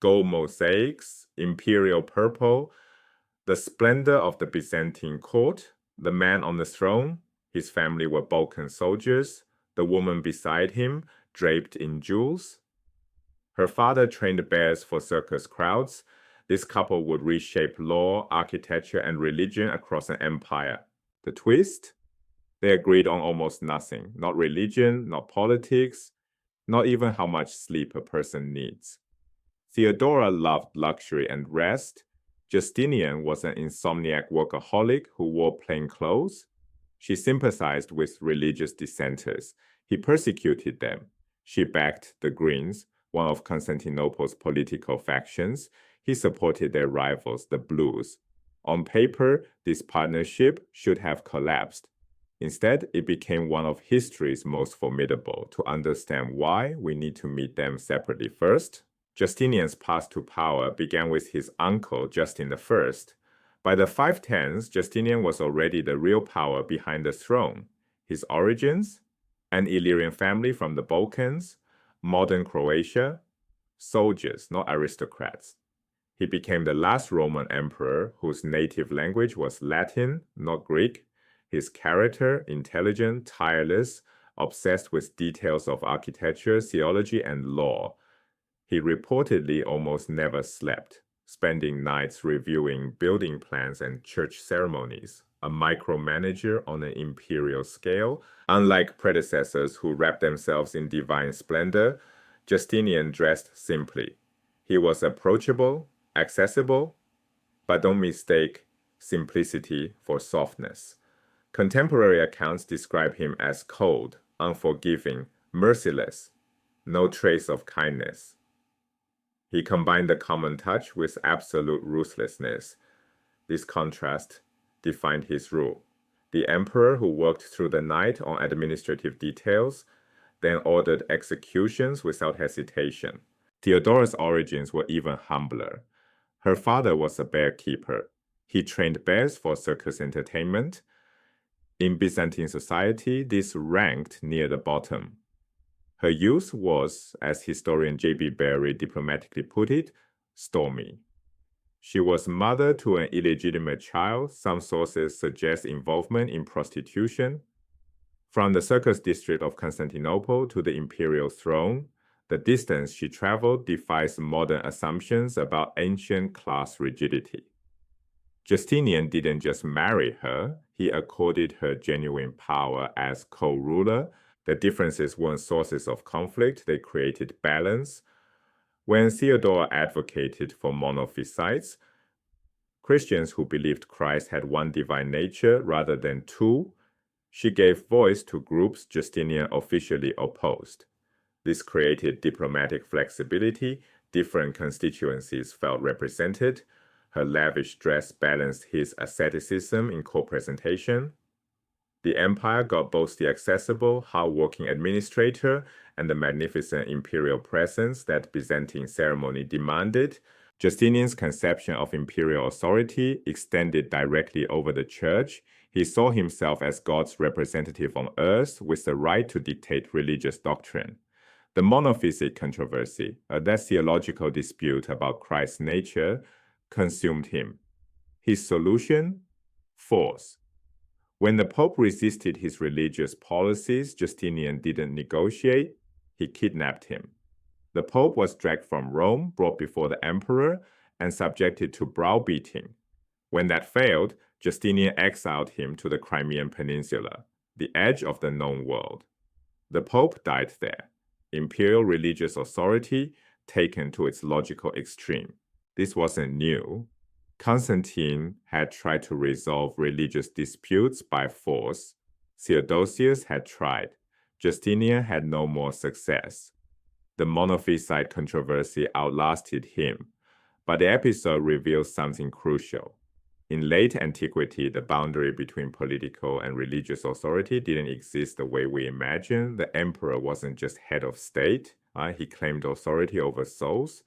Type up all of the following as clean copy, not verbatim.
gold mosaics, imperial purple, the splendor of the Byzantine court, the man on the throne. His family were Balkan soldiers, the woman beside him, draped in jewels. Her father trained bears for circus crowds. This couple would reshape law, architecture, and religion across an empire. The twist? They agreed on almost nothing. Not religion, not politics, not even how much sleep a person needs. Theodora loved luxury and rest. Justinian was an insomniac workaholic who wore plain clothes. She sympathized with religious dissenters. He persecuted them. She backed the Greens, one of Constantinople's political factions. He supported their rivals, the Blues. On paper, this partnership should have collapsed. Instead, it became one of history's most formidable. To understand why, we need to meet them separately first. Justinian's path to power began with his uncle, Justin I. By the 510s, Justinian was already the real power behind the throne. His origins? An Illyrian family from the Balkans, modern Croatia, soldiers, not aristocrats. He became the last Roman emperor whose native language was Latin, not Greek. His character, intelligent, tireless, obsessed with details of architecture, theology, and law. He reportedly almost never slept, spending nights reviewing building plans and church ceremonies. A micromanager on an imperial scale. Unlike predecessors who wrapped themselves in divine splendor, Justinian dressed simply. He was approachable, accessible, but don't mistake simplicity for softness. Contemporary accounts describe him as cold, unforgiving, merciless, no trace of kindness. He combined the common touch with absolute ruthlessness. This contrast defined his rule. The emperor who worked through the night on administrative details, then ordered executions without hesitation. Theodora's origins were even humbler. Her father was a bear keeper. He trained bears for circus entertainment. In Byzantine society, this ranked near the bottom. Her youth was, as historian J.B. Barrie diplomatically put it, stormy. She was mother to an illegitimate child. Some sources suggest involvement in prostitution. From the circus district of Constantinople to the imperial throne, the distance she traveled defies modern assumptions about ancient class rigidity. Justinian didn't just marry her, he accorded her genuine power as co-ruler. The differences weren't sources of conflict, they created balance. When Theodora advocated for monophysites, Christians who believed Christ had one divine nature rather than two, she gave voice to groups Justinian officially opposed. This created diplomatic flexibility, different constituencies felt represented. Her lavish dress balanced his asceticism in court presentation. The empire got both the accessible, hard-working administrator and the magnificent imperial presence that Byzantine ceremony demanded. Justinian's conception of imperial authority extended directly over the church. He saw himself as God's representative on earth with the right to dictate religious doctrine. The monophysite controversy, that theological dispute about Christ's nature, consumed him. His solution? Force. When the Pope resisted his religious policies, Justinian didn't negotiate, he kidnapped him. The Pope was dragged from Rome, brought before the Emperor, and subjected to browbeating. When that failed, Justinian exiled him to the Crimean Peninsula, the edge of the known world. The Pope died there, imperial religious authority taken to its logical extreme. This wasn't new. Constantine had tried to resolve religious disputes by force. Theodosius had tried. Justinian had no more success. The monophysite controversy outlasted him, but the episode reveals something crucial. In late antiquity, the boundary between political and religious authority didn't exist the way we imagine. The emperor wasn't just head of state. He claimed authority over souls,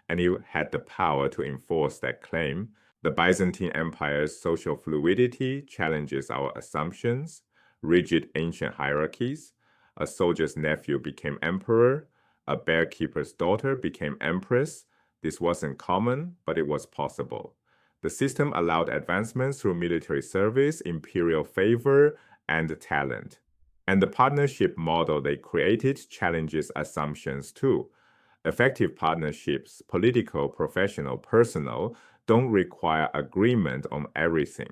and he had the power to enforce that claim. The Byzantine Empire's social fluidity challenges our assumptions, rigid ancient hierarchies. A soldier's nephew became emperor, a bear keeper's daughter became empress. This wasn't common, but it was possible. The system allowed advancements through military service, imperial favor, and talent. And the partnership model they created challenges assumptions too. Effective partnerships, political, professional, personal, don't require agreement on everything.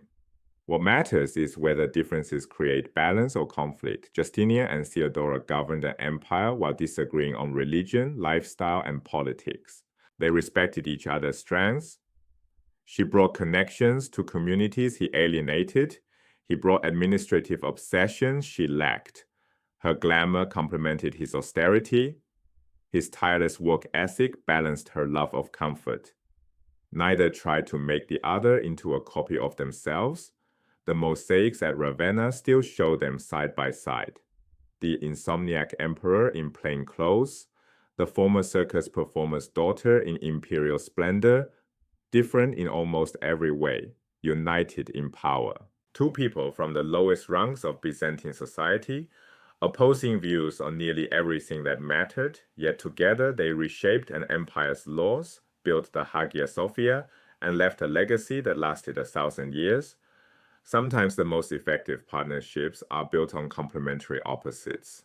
What matters is whether differences create balance or conflict. Justinian and Theodora governed an empire while disagreeing on religion, lifestyle, and politics. They respected each other's strengths. She brought connections to communities he alienated. He brought administrative obsessions she lacked. Her glamour complemented his austerity. His tireless work ethic balanced her love of comfort. Neither tried to make the other into a copy of themselves. The mosaics at Ravenna still show them side by side. The insomniac emperor in plain clothes, the former circus performer's daughter in imperial splendor, different in almost every way, united in power. Two people from the lowest rungs of Byzantine society, opposing views on nearly everything that mattered, yet together they reshaped an empire's laws, built the Hagia Sophia, and left a legacy that lasted 1,000 years. Sometimes the most effective partnerships are built on complementary opposites.